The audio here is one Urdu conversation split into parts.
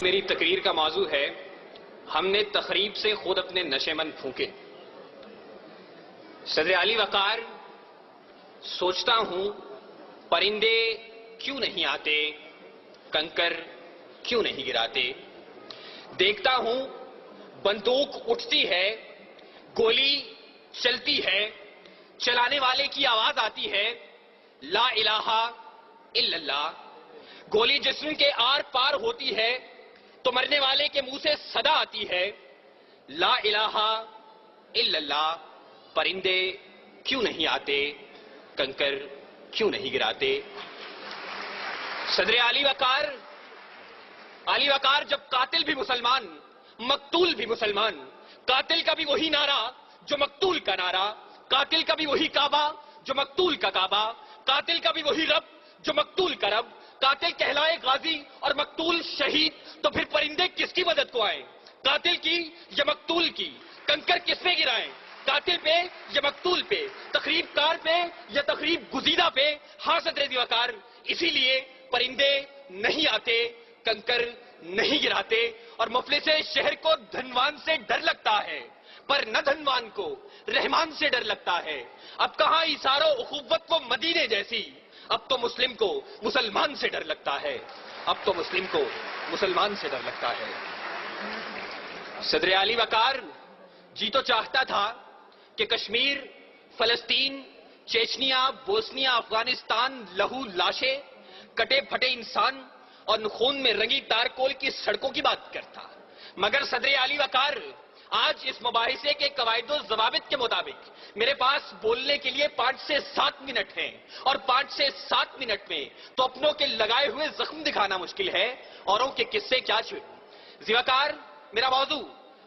میری تقریر کا موضوع ہے ہم نے تخریب سے خود اپنے نشے مند پھونکے۔ صدر علی وقار، سوچتا ہوں پرندے کیوں نہیں آتے، کنکر کیوں نہیں گراتے۔ دیکھتا ہوں بندوق اٹھتی ہے، گولی چلتی ہے، چلانے والے کی آواز آتی ہے لا الہ الا اللہ۔ گولی جسم کے آر پار ہوتی ہے تو مرنے والے کے منہ سے صدا آتی ہے لا الہ الا اللہ۔ پرندے کیوں نہیں آتے، کنکر کیوں نہیں گراتے۔ صدر علی وقار جب قاتل بھی مسلمان، مقتول بھی مسلمان، قاتل کا بھی وہی نعرہ جو مقتول کا نعرہ، قاتل کا بھی وہی کعبہ جو مقتول کا کعبہ، قاتل کا بھی وہی رب جو مقتول کا رب، قاتل کہلائے غازی اور مقتول شہید، تو پھر پرندے کس کی مدد کو آئیں، قاتل کی یا مقتول کی؟ کنکر کس پہ گرائیں، قاتل پہ یا مقتول پہ، تخریب کار پہ یا تخریب گزیدہ پہ؟ ہاں صدر وقار، اسی لیے پرندے نہیں آتے، کنکر نہیں گراتے، اور مفلس شہر کو دھنوان سے ڈر لگتا ہے پر نہ دھنوان کو رحمان سے ڈر لگتا ہے۔ اب کہاں ایثار و اخوت و مدینے جیسی، اب تو مسلم کو مسلمان سے ڈر لگتا ہے، اب تو مسلم کو مسلمان سے ڈر لگتا ہے۔ صدر علی وقار، جی تو چاہتا تھا کہ کشمیر، فلسطین، چیچنیا، بوسنیا، افغانستان، لہو لاشیں، کٹے پھٹے انسان اور خون میں رنگی تارکول کی سڑکوں کی بات کرتا، مگر صدر علی وقار آج اس مباحثے کے قواعد و ضوابط کے مطابق میرے پاس بولنے کے لیے 5 سے 7 منٹ ہیں، اور 5 سے 7 منٹ میں تو اپنوں کے لگائے ہوئے زخم دکھانا مشکل ہے، اوروں کے قصے کیا چھوڑیں۔ ذوالفقار، میرا موضوع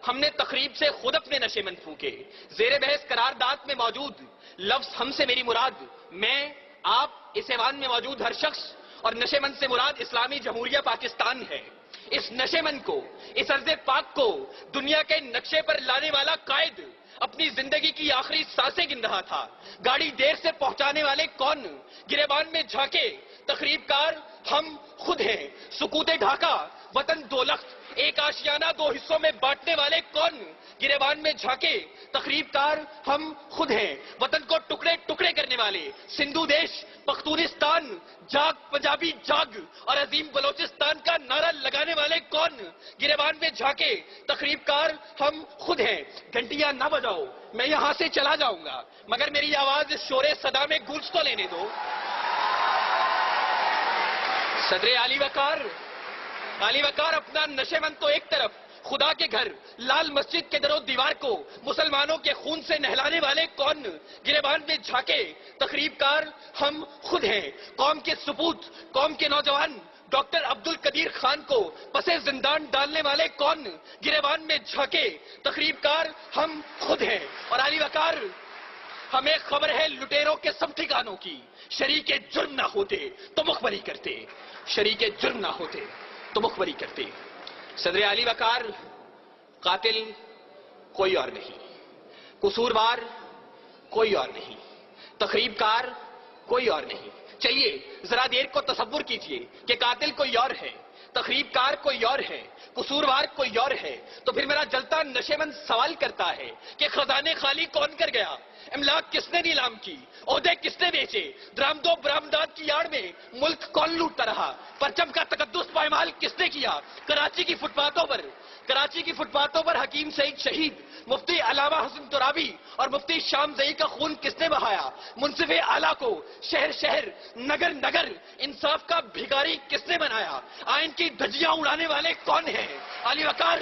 ہم نے تخریب سے خود اپنے نشے مند پھونکے۔ زیر بحث قرارداد میں موجود لفظ ہم سے میری مراد میں، آپ، اس ایوان میں موجود ہر شخص، اور نشے مند سے مراد اسلامی جمہوریہ پاکستان ہے۔ اس نشے مند کو، اس ارض پاک کو دنیا کے نقشے پر لانے والا قائد اپنی زندگی کی آخری سانسیں گن رہا تھا۔ گاڑی دیر سے پہنچانے والے کون، گریبان میں جھانکے تخریب کار ہم خود ہیں۔ سکوت ڈھاکہ، وطن دو لخت، ایک آشیانہ 2 حصوں میں بانٹنے والے کون، گریبان میں جھانکے تخریب کار ہم خود ہیں۔ وطن کو ٹکڑے ٹکڑے کرنے والے سندھو دیش، پختونستان، جاگ پنجابی جاگ اور عظیم بلوچستان کا نعرہ لگانے والے کون، گریبان میں جھانکے تخریب کار ہم خود ہیں۔ گھنٹیاں نہ بجاؤ، میں یہاں سے چلا جاؤں گا، مگر میری آواز اس شور صدا میں گونج تو لینے دو۔ صدر علی وقار اپنا نشے مند تو ایک طرف، خدا کے گھر لال مسجد کے در و دیوار کو مسلمانوں کے خون سے نہلانے والے کون، گریبان میں جھانکے تخریب کار ہم خود ہیں۔ قوم کے سپوت، قوم کے نوجوان ڈاکٹر عبد القدیر خان کو پسے زندان ڈالنے والے کون، گریبان میں جھانکے تخریب کار ہم خود ہیں۔ اور علی وقار، ہمیں خبر ہے لٹیروں کے سب ٹھکانوں کی، شریک جرم نہ ہوتے تو مخبری کرتے، شریک جرم نہ ہوتے تو مخبری کرتے۔ صدر علی وقار، قاتل کوئی اور نہیں، قصوروار کوئی اور نہیں، تخریب کار کوئی اور نہیں۔ چلیے ذرا دیر کو تصور کیجئے کہ قاتل کوئی اور ہے، تخریب کار کوئی اور ہے، قصوروار کوئی اور ہے، تو پھر میرا جلتا نشے مند سوال کرتا ہے کہ خزانے خالی کون کر گیا، املاک کس نے نیلام کی، عہدے کس نے بیچے، درآمد و برآمدات کی آڑ میں ملک کون لوٹتا رہا، پرچم کا تقدس پائمال کس نے کیا، کراچی کی فٹ پاتھوں پر حکیم سعید شہید، مفتی علامہ حسن ترابی اور مفتی شام زئی کا خون کس نے بہایا، منصف اعلیٰ کو شہر شہر نگر نگر انصاف کا بھکاری کس نے بنایا، آئین کی دھجیاں اڑانے والے کون ہیں؟ علی وقار،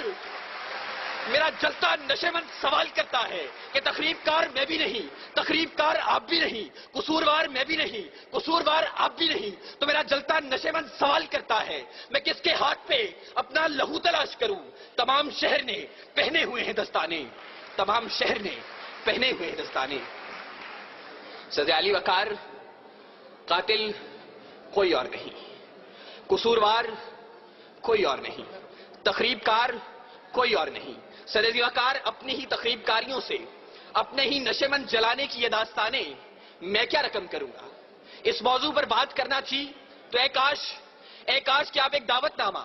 میرا جلتا نشے مند سوال کرتا ہے کہ تخریب کار میں بھی نہیں، تخریب کار آپ بھی نہیں، قصوروار میں بھی نہیں، قصوروار آپ بھی نہیں، تو میرا جلتا نشے مند سوال کرتا ہے میں کس کے ہاتھ پہ اپنا لہو تلاش کروں؟ تمام شہر نے پہنے ہوئے ہیں دستانے، تمام شہر نے پہنے ہوئے ہیں دستانے۔ صدر علی وقار، قاتل کوئی اور نہیں، قصوروار کوئی اور نہیں، تخریب کار کوئی اور نہیں۔ صدر وقار، اپنی ہی تخریب کاریوں سے، اپنے ہی نشے مند جلانے کی یہ داستانیں میں کیا رقم کروں گا؟ اس موضوع پر بات کرنا تھی تو اے کاش کہ آپ ایک دعوت نامہ